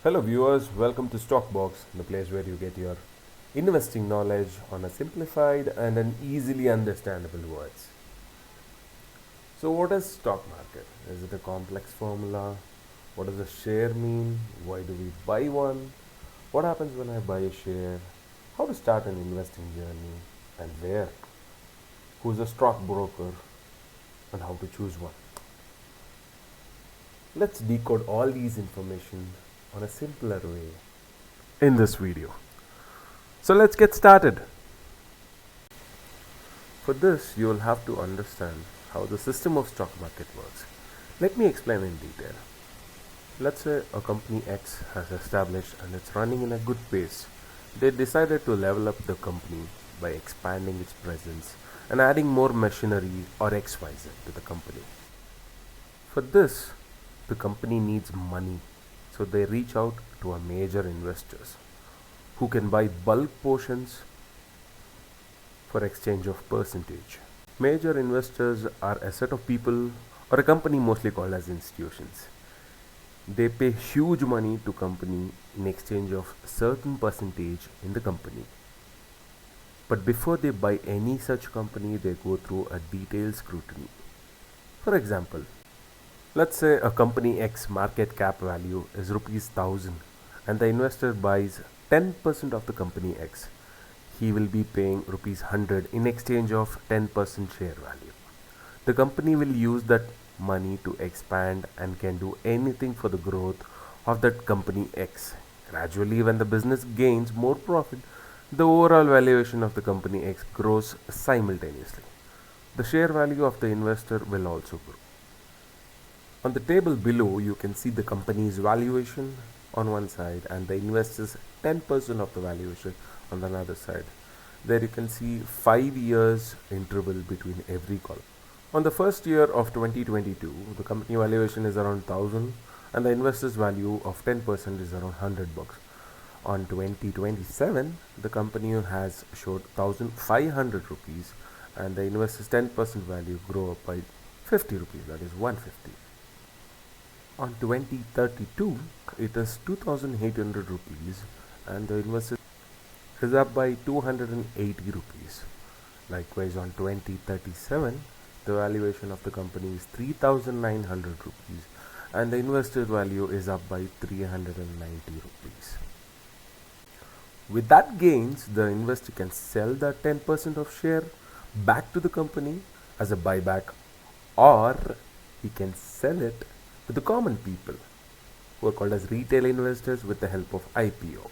Hello viewers, welcome to Stockbox, the place where you get your investing knowledge on a simplified and an easily understandable words. So what is stock market? Is it a complex formula? What does a share mean? Why do we buy one? What happens when I buy a share? How to start an investing journey and where? Who's a stockbroker and how to choose one? Let's decode all these information on a simpler way in this video. So let's get started. For this, you will have to understand how the system of stock market works. Let me explain in detail. Let's say a company X has established and it's running in a good pace. They decided to level up the company by expanding its presence and adding more machinery or XYZ to the company. For this, the company needs money, so they reach out to a major investors who can buy bulk portions for exchange of percentage. Major investors are a set of people or a company mostly called as institutions. They pay huge money to company in exchange of certain percentage in the company. But before they buy any such company, they go through a detailed scrutiny. For example, let's say a company X market cap value is rupees 1000 and the investor buys 10% of the company X. He will be paying rupees 100 in exchange of 10% share value. The company will use that money to expand and can do anything for the growth of that company X. Gradually, when the business gains more profit, the overall valuation of the company X grows simultaneously. The share value of the investor will also grow. On the table below, you can see the company's valuation on one side and the investor's 10% of the valuation on the other side. There you can see 5 years interval between every column. On the first year of 2022, the company valuation is around 1000 and the investor's value of 10% is around $100. On 2027, the company has showed 1500 rupees and the investor's 10% value grow up by 50 rupees, that is 150. On 2032, it is 2800 rupees and the investor is up by 280 rupees. Likewise, on 2037, the valuation of the company is 3900 rupees and the investor value is up by 390 rupees. With that gains, the investor can sell the 10% of share back to the company as a buyback, or he can sell it to the common people who are called as retail investors with the help of IPO.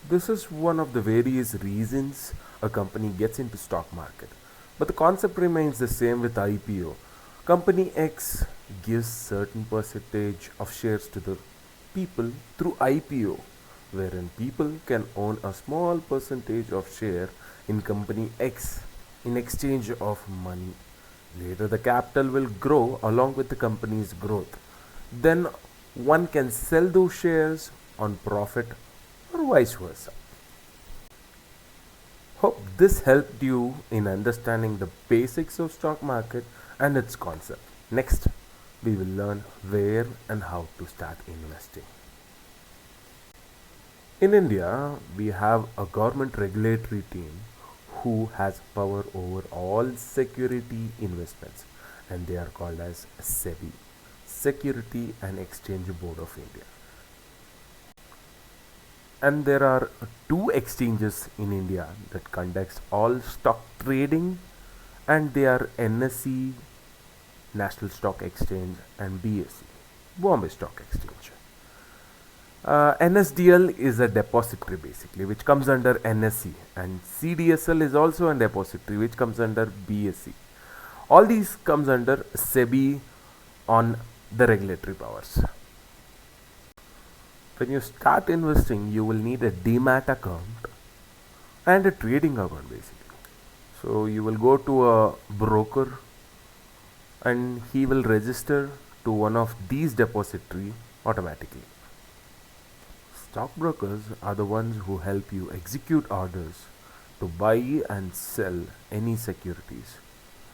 This is one of the various reasons a company gets into stock market, but the concept remains the same with IPO. Company X gives certain percentage of shares to the people through IPO, wherein people can own a small percentage of share in company X in exchange of money. Later, the capital will grow along with the company's growth. Then one can sell those shares on profit or vice versa. Hope this helped you in understanding the basics of stock market and its concept. Next, we will learn where and how to start investing. In India, we have a government regulatory team who has power over all security investments, and they are called as SEBI, Security and Exchange Board of India. And there are two exchanges in India that conducts all stock trading, and they are NSE, National Stock Exchange, and BSE, Bombay Stock Exchange. NSDL is a depository basically which comes under NSE, and CDSL is also a depository which comes under BSE. All these comes under SEBI on the regulatory powers. When you start investing, you will need a demat account and a trading account basically. So you will go to a broker and he will register to one of these depository automatically. Stockbrokers are the ones who help you execute orders to buy and sell any securities,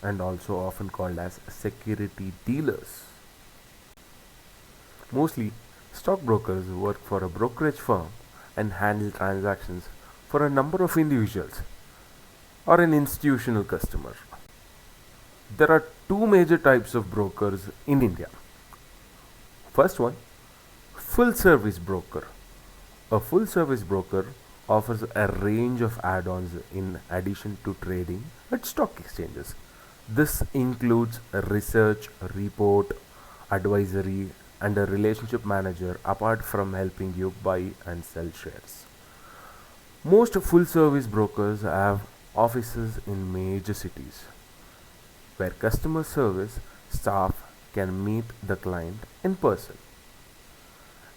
and also often called as security dealers. Mostly, Stockbrokers work for a brokerage firm and handle transactions for a number of individuals or an institutional customer. There are two major types of brokers in India. First one, full service broker. A full service broker offers a range of add ons in addition to trading at stock exchanges. This includes a research, report, advisory, and a relationship manager apart from helping you buy and sell shares. Most full service brokers have offices in major cities where customer service staff can meet the client in person.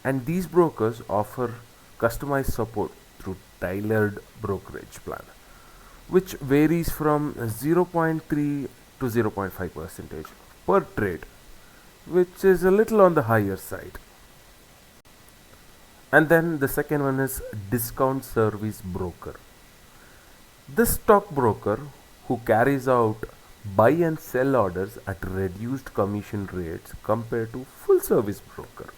And these brokers offer customized support through tailored brokerage plan, which varies from 0.3 to 0.5 percentage per trade, which is a little on the higher side. And then the second one is discount service broker. This stockbroker who carries out buy and sell orders at reduced commission rates compared to full service broker.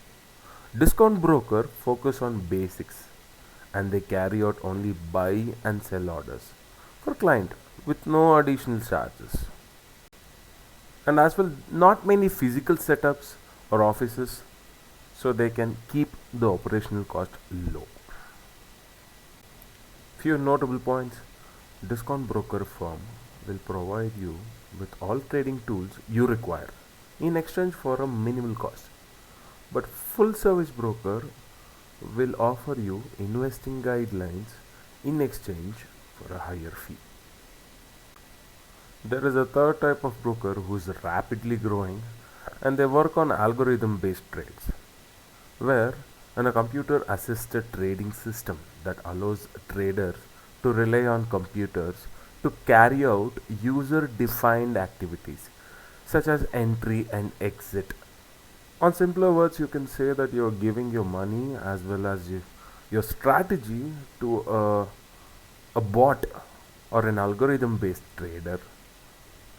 Discount broker focus on basics and they carry out only buy and sell orders for client with no additional charges. And as well, not many physical setups or offices, so they can keep the operational cost low. Few notable points. Discount broker firm will provide you with all trading tools you require in exchange for a minimal cost. But full service broker will offer you investing guidelines in exchange for a higher fee. There is a third type of broker who is rapidly growing and they work on algorithm based trades, where in a computer assisted trading system that allows traders to rely on computers to carry out user defined activities such as entry and exit. On simpler words, you can say that you're giving your money as well as your strategy to a bot or an algorithm based trader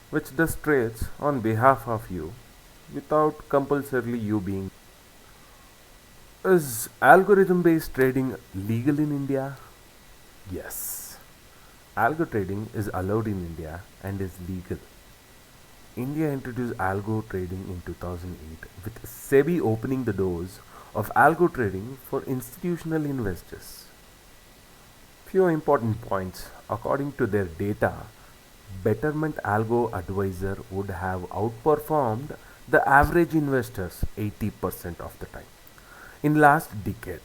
which does trades on behalf of you without compulsorily you being. Is algorithm based trading legal in India? Yes. Algo trading is allowed in India and is legal. India introduced algo trading in 2008 with SEBI opening the doors of algo trading for institutional investors. Few important points. According to their data, Betterment Algo Advisor would have outperformed the average investors 80% of the time. In last decade,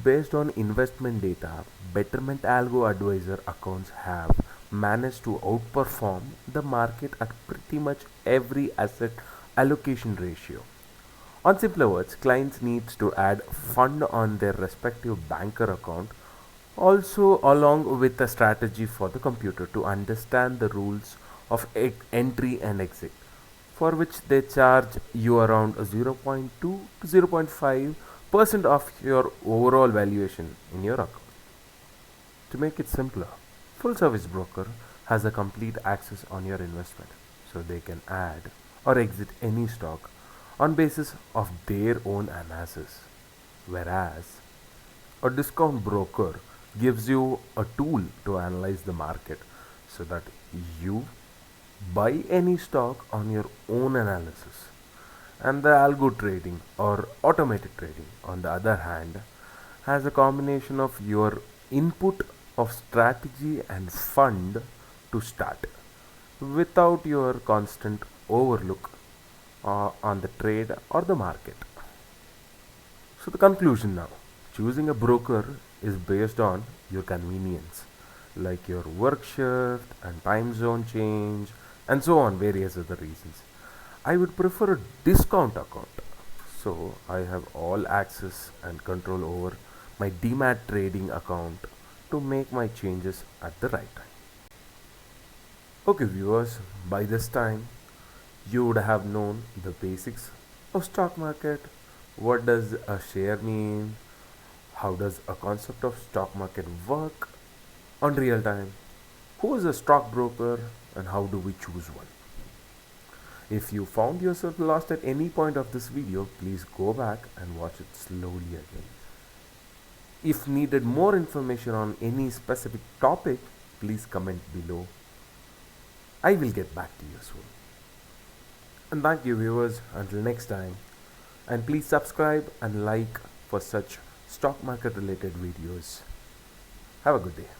based on investment data, Betterment Algo Advisor accounts have managed to outperform the market at pretty much every asset allocation ratio. On simpler words, clients needs to add fund on their respective banker account also along with a strategy for the computer to understand the rules of entry and exit, for which they charge you around 0.2 to 0.5% of your overall valuation in your account. To make it simpler, full service broker has a complete access on your investment, so they can add or exit any stock on basis of their own analysis, whereas a discount broker gives you a tool to analyze the market so that you buy any stock on your own analysis. And the algo trading or automated trading, on the other hand, has a combination of your input of strategy and fund to start without your constant overlook on the trade or the market. So, the conclusion now, choosing a broker is based on your convenience, like your work shift and time zone change, and so on, various other reasons. I would prefer a discount account, so I have all access and control over my demat trading account to make my changes at the right time. Okay, viewers, by this time you would have known the basics of stock market. What does a share mean? How does a concept of stock market work on real time? Who is a stockbroker and how do we choose one? If you found yourself lost at any point of this video, please go back and watch it slowly again. If needed more information on any specific topic, please comment below. I will get back to you soon. And thank you viewers, until next time. And please subscribe and like for such stock market related videos. Have a good day.